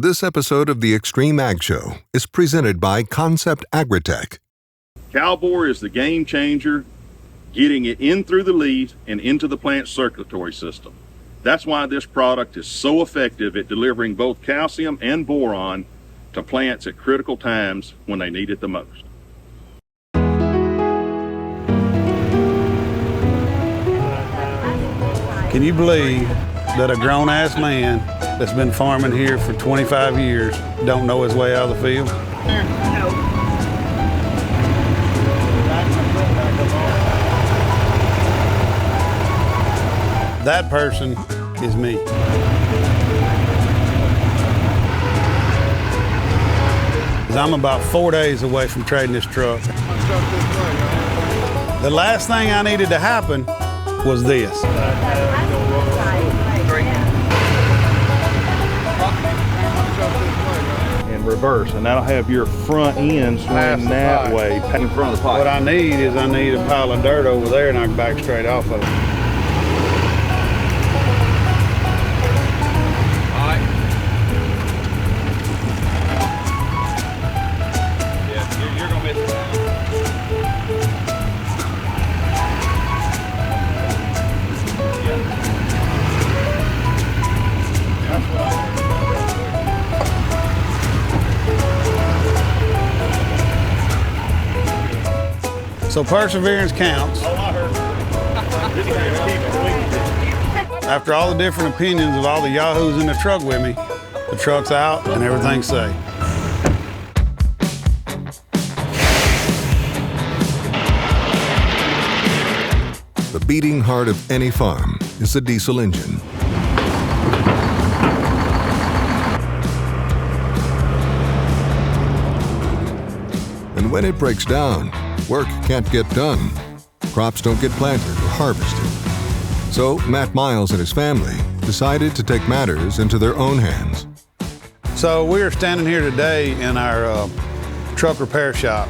This episode of the XtremeAg Show is presented by Concept AgriTek. Cowboy is the game changer, getting it in through the leaves and into the plant circulatory system. That's why this product is so effective at delivering both calcium and boron to plants at critical times when they need it the most. Can you believe that a grown-ass man that's been farming here for 25 years don't know his way out of the field? No. That person is me. 'Cause I'm about 4 days away from trading this truck. The last thing I needed to happen was this. In reverse, and that'll have your front end swing that way in front of the pipe. What I need is a pile of dirt over there and I can back straight off of it. So perseverance counts. After all the different opinions of all the yahoos in the truck with me, the truck's out and everything's safe. The beating heart of any farm is the diesel engine. And when it breaks down, work can't get done. Crops don't get planted or harvested. So Matt Miles and his family decided to take matters into their own hands. So we're standing here today in our truck repair shop.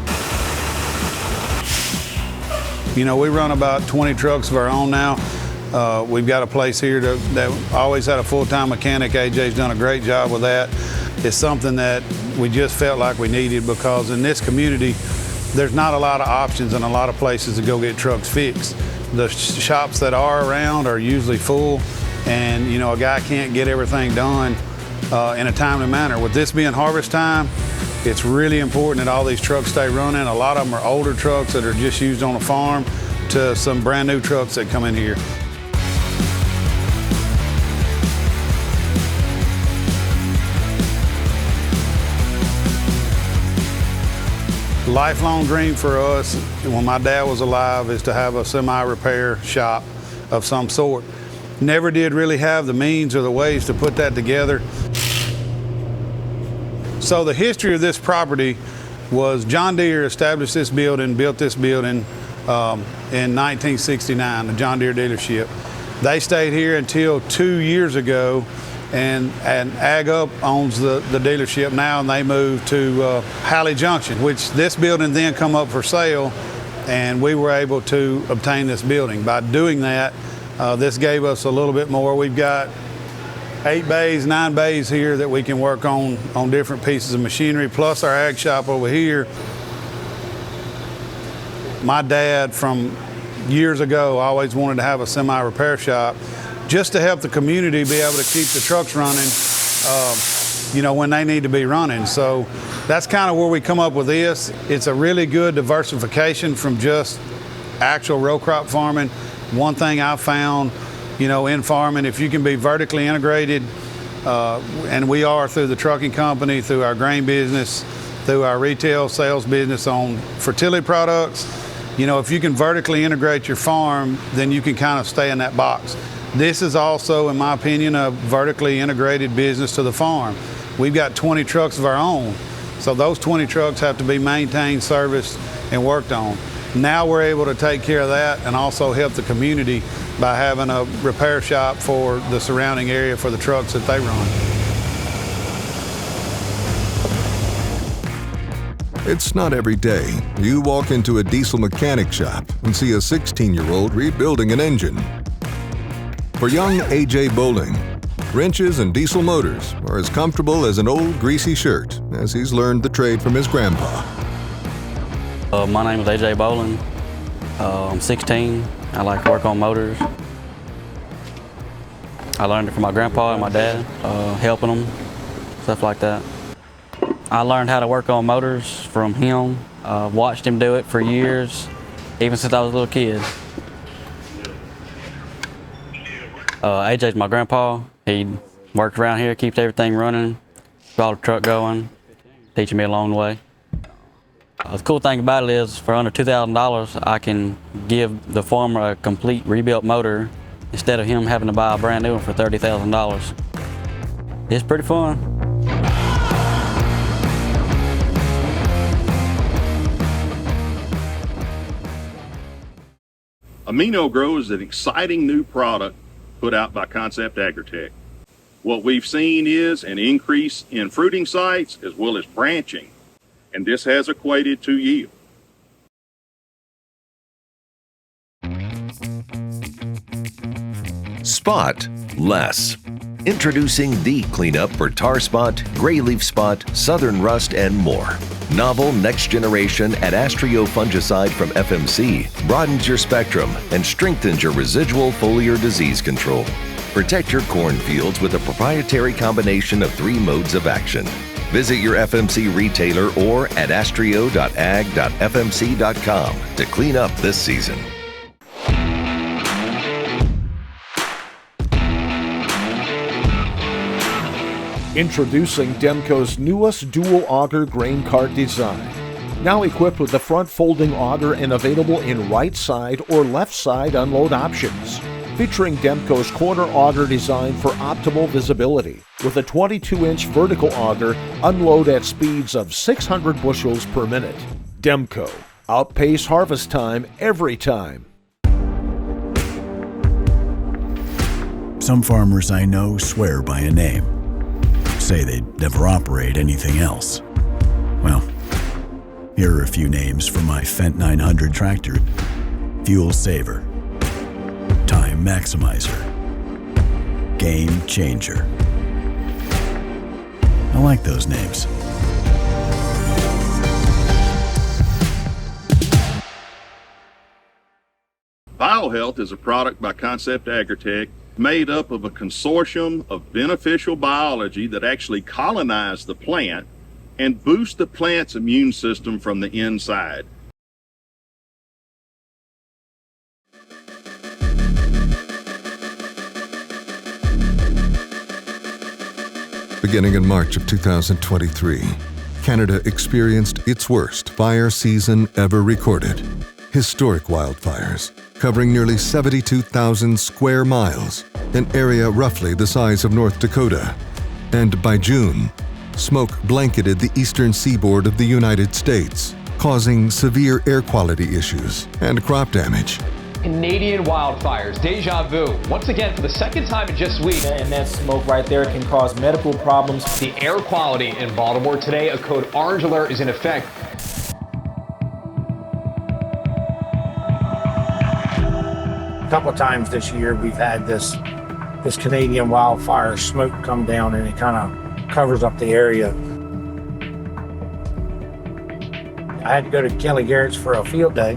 You know, we run about 20 trucks of our own now. We've got a place here that always had a full-time mechanic. AJ's done a great job with that. It's something that we just felt like we needed because in this community, there's not a lot of options and a lot of places to go get trucks fixed. The shops that are around are usually full, and you know, a guy can't get everything done in a timely manner. With this being harvest time, it's really important that all these trucks stay running. A lot of them are older trucks that are just used on a farm to some brand new trucks that come in here. Lifelong dream for us, when my dad was alive, is to have a semi-repair shop of some sort. Never did really have the means or the ways to put that together. So the history of this property was John Deere established this building, built this building in 1969, the John Deere dealership. They stayed here until 2 years ago, and Ag Up owns the dealership now, and they moved to Halley Junction, which this building then come up for sale, and we were able to obtain this building. By doing that, this gave us a little bit more. We've got 8 bays, 9 bays here that we can work on different pieces of machinery, plus our ag shop over here. My dad from years ago always wanted to have a semi-repair shop just to help the community be able to keep the trucks running, you know, when they need to be running. So that's kind of where we come up with this. It's a really good diversification from just actual row crop farming. One thing I've found, you know, in farming, if you can be vertically integrated, and we are through the trucking company, through our grain business, through our retail sales business on fertility products, you know, if you can vertically integrate your farm, then you can kind of stay in that box. This is also, in my opinion, a vertically integrated business to the farm. We've got 20 trucks of our own, so those 20 trucks have to be maintained, serviced, and worked on. Now we're able to take care of that and also help the community by having a repair shop for the surrounding area for the trucks that they run. It's not every day you walk into a diesel mechanic shop and see a 16-year-old rebuilding an engine. For young AJ Bowling, wrenches and diesel motors are as comfortable as an old greasy shirt, as he's learned the trade from his grandpa. My name is AJ Bowling. I'm 16. I like to work on motors. I learned it from my grandpa and my dad, helping them, stuff like that. I learned how to work on motors from him. Watched him do it for years, even since I was a little kid. AJ's my grandpa. He works around here, keeps everything running, keeps all the truck going, teaching me along the way. The cool thing about it is, for under $2,000, I can give the farmer a complete rebuilt motor instead of him having to buy a brand new one for $30,000. It's pretty fun. Amino Grow is an exciting new product put out by Concept AgriTek. What we've seen is an increase in fruiting sites as well as branching, and this has equated to yield. Spot less. Introducing the cleanup for tar spot, gray leaf spot, southern rust, and more. Novel next generation Adastrio fungicide from FMC broadens your spectrum and strengthens your residual foliar disease control. Protect your cornfields with a proprietary combination of 3 modes of action. Visit your FMC retailer or adastrio.ag.fmc.com to clean up this season. Introducing Demco's newest dual auger grain cart design. Now equipped with the front folding auger and available in right side or left side unload options. Featuring Demco's corner auger design for optimal visibility. With a 22-inch vertical auger, unload at speeds of 600 bushels per minute. Demco. Outpace harvest time every time. Some farmers I know swear by a name. Say they'd never operate anything else. Well, here are a few names for my Fendt 900 tractor. Fuel Saver, Time Maximizer, Game Changer. I like those names. BioHealth is a product by Concept AgriTek made up of a consortium of beneficial biology that actually colonize the plant and boost the plant's immune system from the inside. Beginning in March of 2023, Canada experienced its worst fire season ever recorded. Historic wildfires, covering nearly 72,000 square miles, an area roughly the size of North Dakota. And by June, smoke blanketed the eastern seaboard of the United States, causing severe air quality issues and crop damage. Canadian wildfires, deja vu, once again for the second time in just weeks. And that smoke right there can cause medical problems. The air quality in Baltimore today, a code orange alert is in effect. A couple of times this year we've had this Canadian wildfire smoke come down, and it kind of covers up the area. I had to go to Kelly Garrett's for a field day,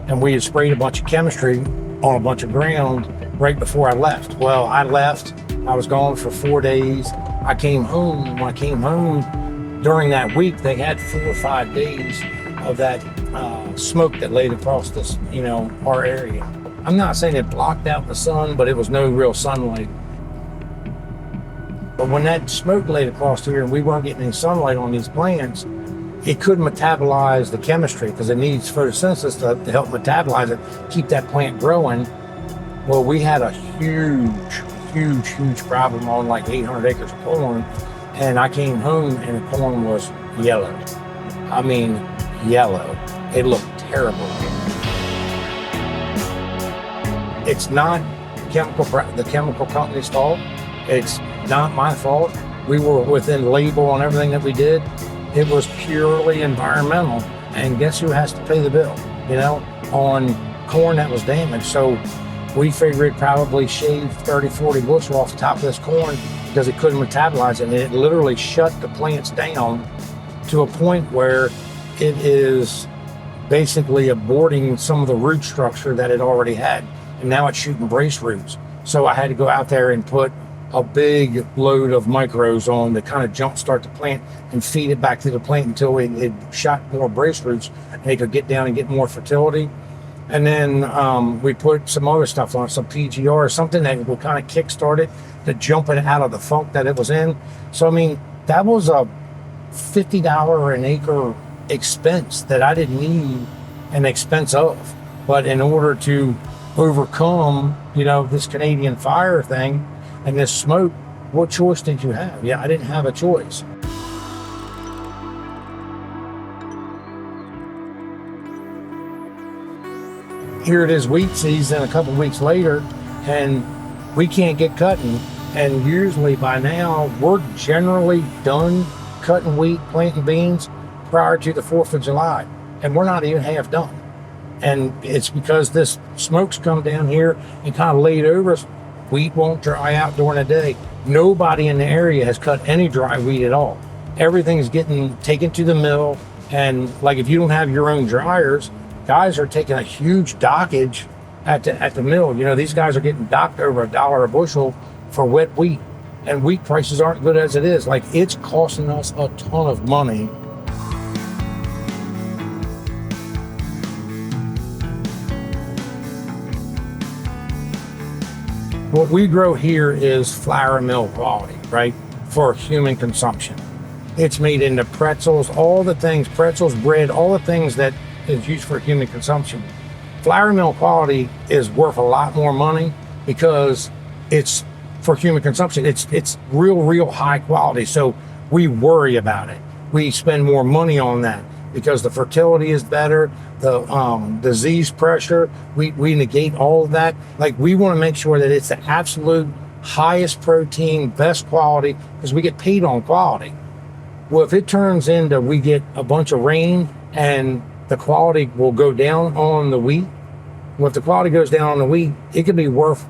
and we had sprayed a bunch of chemistry on a bunch of ground right before I left. Well, I left, I was gone for 4 days. I came home, and when I came home during that week, they had 4 or 5 days of that smoke that laid across this, our area. I'm not saying it blocked out the sun, but it was no real sunlight. But when that smoke laid across here and we weren't getting any sunlight on these plants, it couldn't metabolize the chemistry because it needs photosynthesis to help metabolize it, keep that plant growing. Well, we had a huge problem on like 800 acres of corn, and I came home and the corn was yellow. I mean, yellow. It looked terrible. It's not the chemical company's fault. It's not my fault. We were within label on everything that we did. It was purely environmental. And guess who has to pay the bill, on corn that was damaged? So we figure it probably shaved 30, 40 bushel off the top of this corn because it couldn't metabolize it. And it literally shut the plants down to a point where it is basically aborting some of the root structure that it already had. And now it's shooting brace roots. So I had to go out there and put a big load of micros on to kind of jumpstart the plant and feed it back to the plant until it shot more brace roots and it could get down and get more fertility. And then we put some other stuff on, some PGR, something that will kind of kickstart it to jump it out of the funk that it was in. So, I mean, that was a $50 an acre expense that I didn't need an expense of. But in order to overcome, this Canadian fire thing and this smoke, what choice did you have? Yeah, I didn't have a choice. Here it is wheat season a couple weeks later, and we can't get cutting. And usually by now, we're generally done cutting wheat, planting beans prior to the 4th of July. And we're not even half done. And it's because this smoke's come down here and kind of laid over us. Wheat won't dry out during the day. Nobody in the area has cut any dry wheat at all. Everything's getting taken to the mill. And like if you don't have your own dryers, guys are taking a huge dockage at the mill. These guys are getting docked over $1 a bushel for wet wheat. And wheat prices aren't good as it is. Like, it's costing us a ton of money. What we grow here is flour mill quality, right? For human consumption. It's made into pretzels, all the things, pretzels, bread, all the things that is used for human consumption. Flour mill quality is worth a lot more money because it's for human consumption. It's real high quality. So we worry about it. We spend more money on that because the fertility is better, the disease pressure, we negate all of that. Like, we want to make sure that it's the absolute highest protein, best quality, because we get paid on quality. Well, if it turns into we get a bunch of rain and the quality will go down on the wheat, well, if the quality goes down on the wheat, it could be worth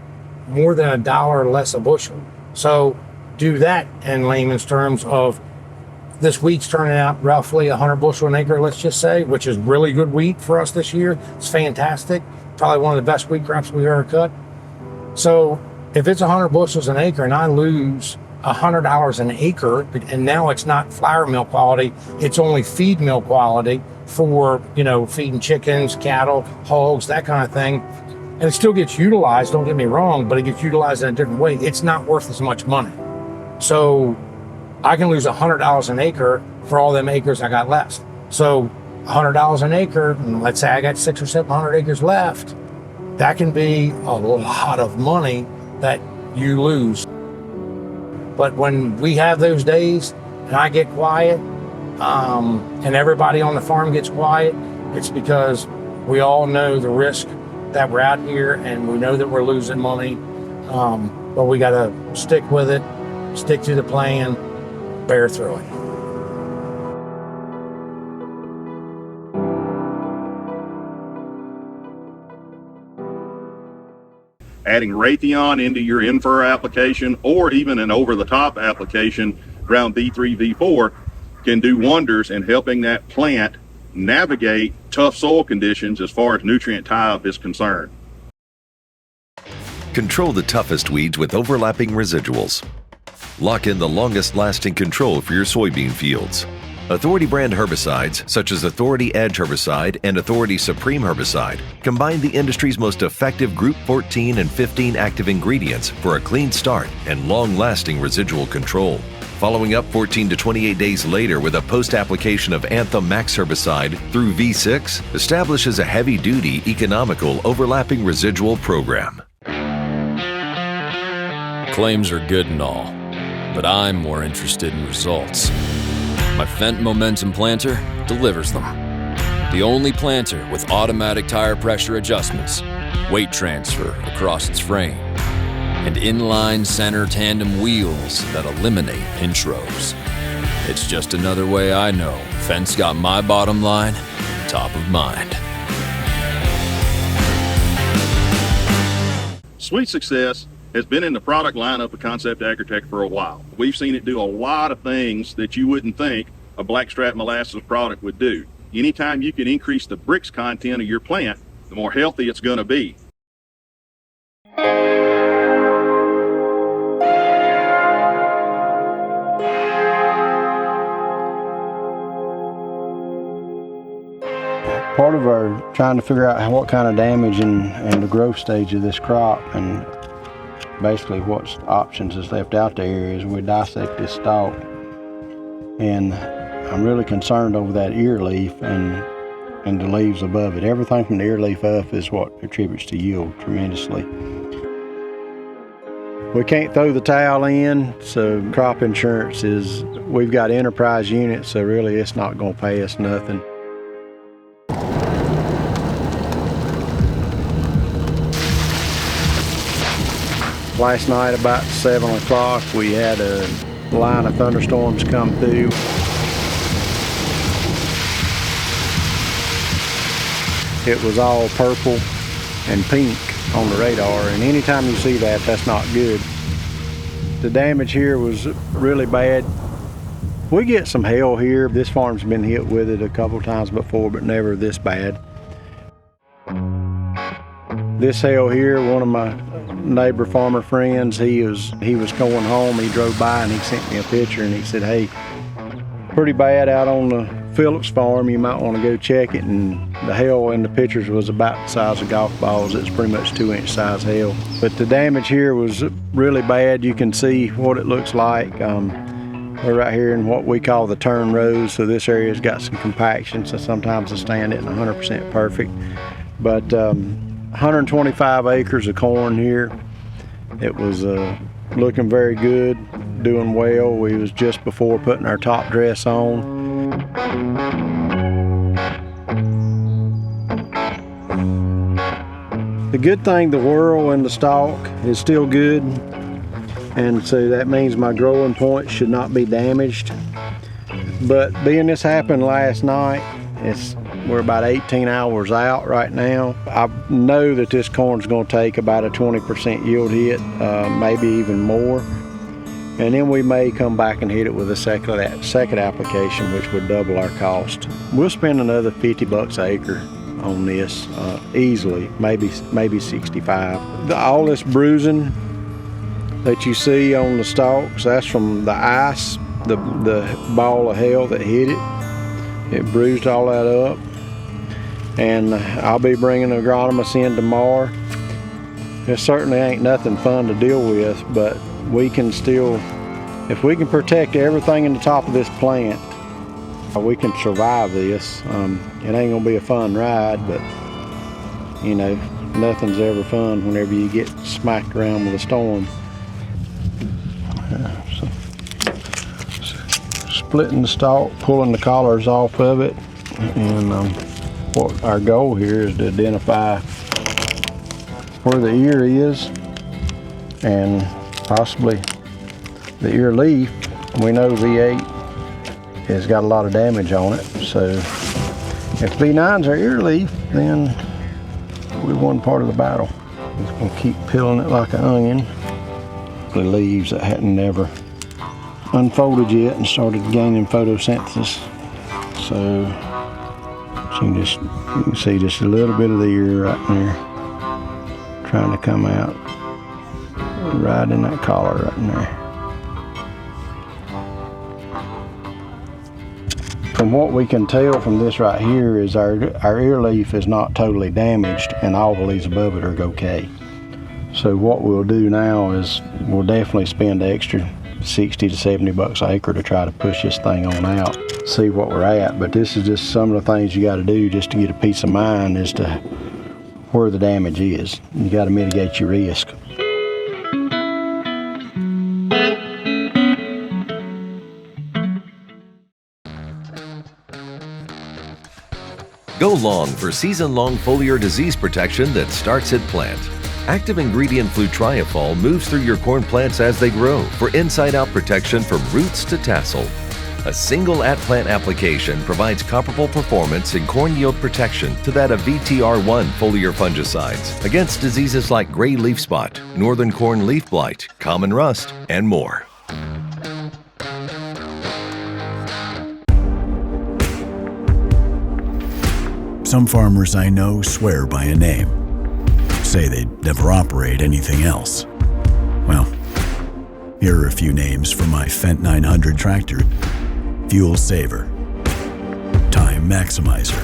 more than $1 less a bushel. So do that in layman's terms of this wheat's turning out roughly 100 bushel an acre, let's just say, which is really good wheat for us this year. It's fantastic. Probably one of the best wheat crops we've ever cut. So if it's 100 bushels an acre and I lose $100 an acre, and now it's not flour mill quality, it's only feed mill quality for, feeding chickens, cattle, hogs, that kind of thing. And it still gets utilized, don't get me wrong, but it gets utilized in a different way. It's not worth as much money. So I can lose $100 an acre for all them acres I got left. So $100 an acre, and let's say I got 600 or 700 acres left, that can be a lot of money that you lose. But when we have those days and I get quiet, and everybody on the farm gets quiet, it's because we all know the risk that we're out here and we know that we're losing money. But we got to stick with it, stick to the plan, bear through it. Adding Raytheon into your in-fur application or even an over-the-top application around V3, V4 can do wonders in helping that plant navigate tough soil conditions as far as nutrient tie-up is concerned. Control the toughest weeds with overlapping residuals. Lock in the longest-lasting control for your soybean fields. Authority brand herbicides such as Authority Edge herbicide and Authority Supreme herbicide combine the industry's most effective Group 14 and 15 active ingredients for a clean start and long-lasting residual control. Following up 14 to 28 days later with a post-application of Anthem Max herbicide through V6 establishes a heavy-duty, economical overlapping residual program. Claims are good and all, but I'm more interested in results. My Fendt Momentum planter delivers them. The only planter with automatic tire pressure adjustments, weight transfer across its frame, and inline center tandem wheels that eliminate pinch rows. It's just another way I know Fendt's got my bottom line top of mind. Sweet Success has been in the product lineup of Concept AgriTek for a while. We've seen it do a lot of things that you wouldn't think a blackstrap molasses product would do. Anytime you can increase the bricks content of your plant, the more healthy it's going to be. Part of our trying to figure out what kind of damage and the growth stage of this crop, and basically what options is left out there, is we dissect this stalk. And I'm really concerned over that ear leaf and the leaves above it. Everything from the ear leaf up is what attributes to yield tremendously. We can't throw the towel in, so crop insurance is, we've got enterprise units, so really it's not going to pay us nothing. Last night about 7 o'clock, we had a line of thunderstorms come through. It was all purple and pink on the radar, and anytime you see that, that's not good. The damage here was really bad. We get some hail here. This farm's been hit with it a couple times before, but never this bad. This hail here, one of my neighbor farmer friends, he was going home, he drove by and he sent me a picture and he said, hey, pretty bad out on the Phillips farm, you might want to go check it. And the hail in the pictures was about the size of golf balls. It's pretty much 2-inch size hail. But the damage here was really bad. You can see what it looks like. We're right here in what we call the turn rows, so this area's got some compaction, so sometimes the stand isn't 100% perfect. But 125 acres of corn here. It was looking very good, doing well. We was just before putting our top dress on. The good thing, the whorl and the stalk is still good, and so that means my growing point should not be damaged. But being this happened last night, we're about 18 hours out right now. I know that this corn's going to take about a 20% yield hit, maybe even more. And then we may come back and hit it with a second application, which would double our cost. We'll spend another $50 an acre on this easily, maybe 65. All this bruising that you see on the stalks, that's from the ice, the ball of hail that hit it. It bruised all that up. And I'll be bringing an agronomist in tomorrow. It certainly ain't nothing fun to deal with, but we can still, if we can protect everything in the top of this plant, we can survive this. It ain't gonna be a fun ride, but you know, nothing's ever fun whenever you get smacked around with a storm. Splitting the stalk, pulling the collars off of it, and what our goal here is to identify where the ear is and possibly the ear leaf. We know V8 has got a lot of damage on it, so if V9's our ear leaf, then we won part of the battle. Just gonna keep peeling it like an onion. The leaves that hadn't never unfolded yet and started gaining photosynthesis. So you can see just a little bit of the ear right there trying to come out right in that collar right in there. From what we can tell from this right here is our ear leaf is not totally damaged and all the leaves above it are okay. So what we'll do now is we'll definitely spend the extra 60 to 70 bucks an acre to try to push this thing on out, see what we're at. But this is just some of the things you got to do just to get a peace of mind as to where the damage is. You got to mitigate your risk. Go long for season-long foliar disease protection that starts at plant. Active ingredient flutriafol moves through your corn plants as they grow for inside-out protection from roots to tassel. A single at-plant application provides comparable performance and corn yield protection to that of VTR1 foliar fungicides against diseases like gray leaf spot, northern corn leaf blight, common rust, and more. Some farmers I know swear by a name, say they'd never operate anything else. Well, here are a few names for my Fendt 900 tractor. Fuel Saver, Time Maximizer,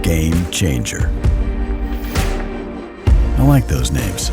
Game Changer. I like those names.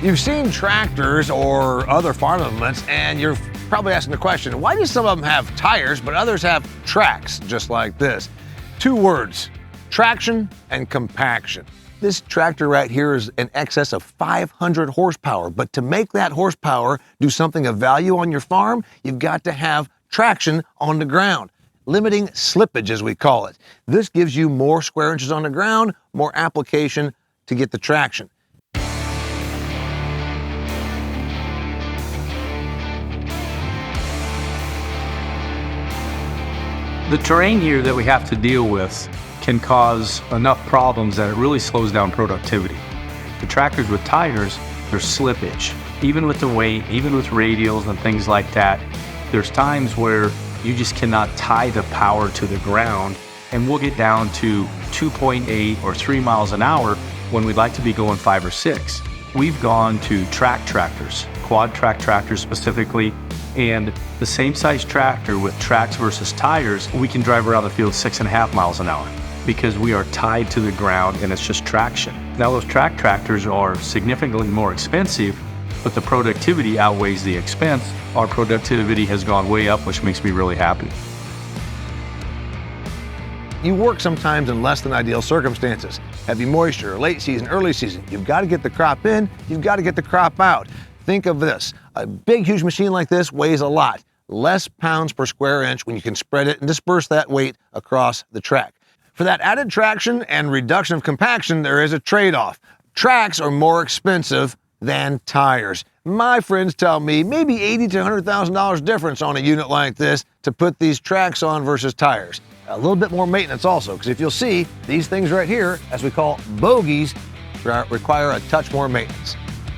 You've seen tractors or other farm implements, and you're probably asking the question, why do some of them have tires, but others have tracks, just like this? Two words, traction and compaction. This tractor right here is in excess of 500 horsepower, but to make that horsepower do something of value on your farm, you've got to have traction on the ground. Limiting slippage, as we call it. This gives you more square inches on the ground, more application to get the traction. The terrain here that we have to deal with can cause enough problems that it really slows down productivity. The tractors with tires, there's slippage. Even with the weight, even with radials and things like that, there's times where you just cannot tie the power to the ground, and we'll get down to 2.8 or 3 miles an hour when we'd like to be going 5 or 6. We've gone to track tractors, quad track tractors specifically, and the same size tractor with tracks versus tires, we can drive around the field 6.5 miles an hour because we are tied to the ground and it's just traction. Now those track tractors are significantly more expensive, but the productivity outweighs the expense. Our productivity has gone way up, which makes me really happy. You work sometimes in less than ideal circumstances. Heavy moisture, late season, early season. You've got to get the crop in, you've got to get the crop out. Think of this, a big, huge machine like this weighs a lot, less pounds per square inch when you can spread it and disperse that weight across the track. For that added traction and reduction of compaction, there is a trade-off. Tracks are more expensive than tires. My friends tell me maybe $80,000 to $100,000 difference on a unit like this to put these tracks on versus tires. A little bit more maintenance also, because if you'll see, these things right here, as we call bogies, require a touch more maintenance.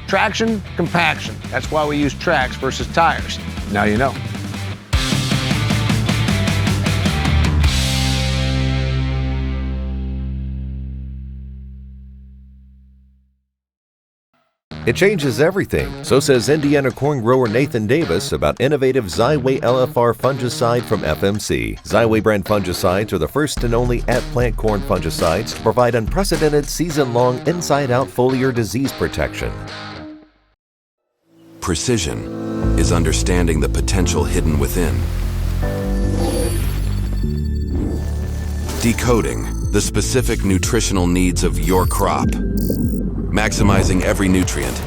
Traction, compaction. That's why we use tracks versus tires. Now you know. It changes everything, so says Indiana corn grower Nathan Davis about innovative Xyway LFR fungicide from FMC. Xyway brand fungicides are the first and only at-plant corn fungicides to provide unprecedented season-long inside-out foliar disease protection. Precision is understanding the potential hidden within. Decoding the specific nutritional needs of your crop. Maximizing every nutrient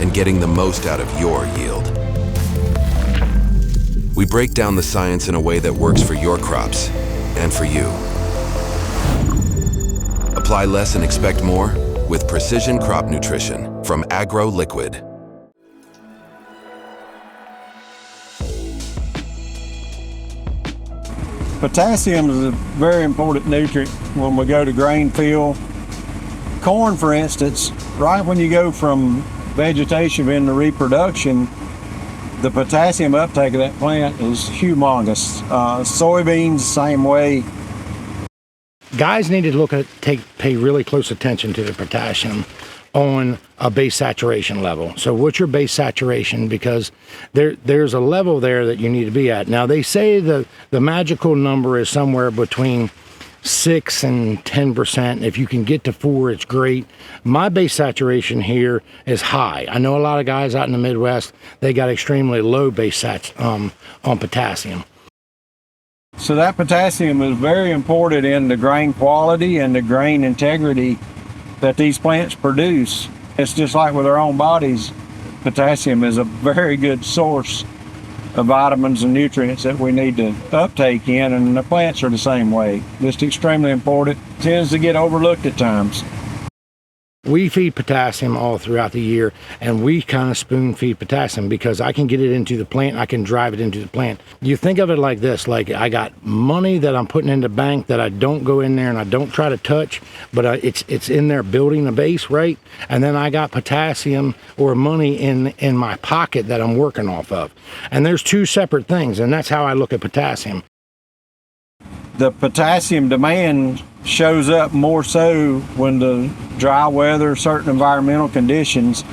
and getting the most out of your yield. We break down the science in a way that works for your crops and for you. Apply less and expect more with Precision Crop Nutrition from Agro Liquid. Potassium is a very important nutrient when we go to grain field. Corn, for instance, right when you go from vegetation into reproduction, the potassium uptake of that plant is humongous. Soybeans, same way. Guys need to pay really close attention to the potassium. on a base saturation level. So what's your base saturation? Because there's a level there that you need to be at. Now they say the magical number is somewhere between 6 and 10%. If you can get to 4, it's great. My base saturation here is high. I know a lot of guys out in the Midwest, they got extremely low base sats on potassium. So that potassium is very important in the grain quality and the grain integrity that these plants produce. It's just like with our own bodies, potassium is a very good source of vitamins and nutrients that we need to uptake in, and the plants are the same way. Just extremely important. Tends to get overlooked at times. We feed potassium all throughout the year, and we kind of spoon feed potassium because I can get it into the plant, I can drive it into the plant. You think of it like this, like I got money that I'm putting in the bank that I don't go in there and I don't try to touch, but it's in there building a base, right? And then I got potassium or money in my pocket that I'm working off of. And there's two separate things, and that's how I look at potassium. The potassium demand shows up more so when the dry weather, certain environmental conditions,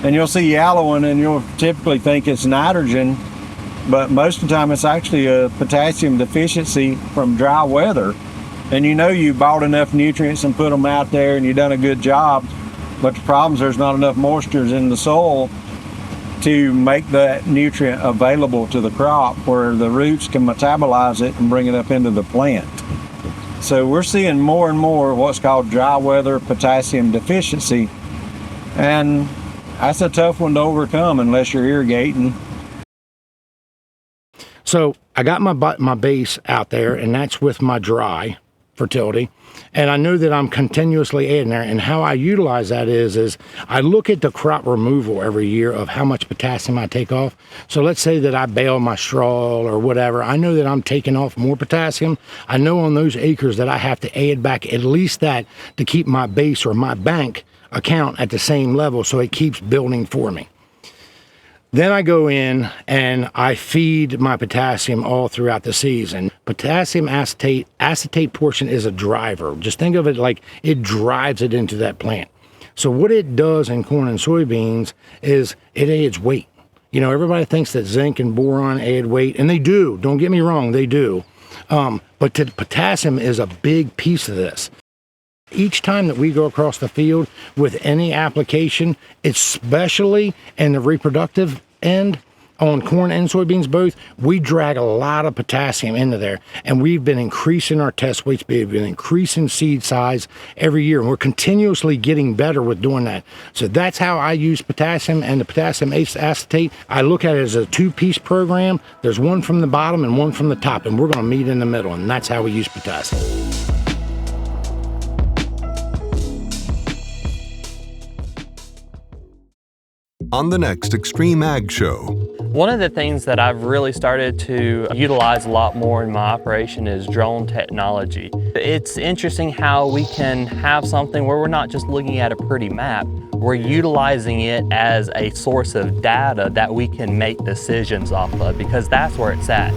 and you'll see yellowing and you'll typically think it's nitrogen, but most of the time it's actually a potassium deficiency from dry weather. And you know you bought enough nutrients and put them out there and you've done a good job, but the problem is there's not enough moisture in the soil to make that nutrient available to the crop where the roots can metabolize it and bring it up into the plant. So we're seeing more and more what's called dry weather potassium deficiency, and that's a tough one to overcome unless you're irrigating. So I got my base out there, and that's with my dry fertility, and I know that I'm continuously adding there. And how I utilize that is I look at the crop removal every year of how much potassium I take off. So let's say that I bale my straw or whatever. I know that I'm taking off more potassium. I know on those acres that I have to add back at least that to keep my base or my bank account at the same level, so it keeps building for me. Then I go in and I feed my potassium all throughout the season. Potassium acetate portion is a driver. Just think of it like it drives it into that plant. So what it does in corn and soybeans is it adds weight. You know, everybody thinks that zinc and boron add weight, and they do. Don't get me wrong, they do. But potassium is a big piece of this. Each time that we go across the field with any application, especially in the reproductive end, on corn and soybeans both, we drag a lot of potassium into there. And we've been increasing our test weights, we've been increasing seed size every year. And we're continuously getting better with doing that. So that's how I use potassium and the potassium acetate. I look at it as a two-piece program. There's one from the bottom and one from the top, and we're going to meet in the middle. And that's how we use potassium. On the next XtremeAg Show. One of the things that I've really started to utilize a lot more in my operation is drone technology. It's interesting how we can have something where we're not just looking at a pretty map, we're utilizing it as a source of data that we can make decisions off of, because that's where it's at.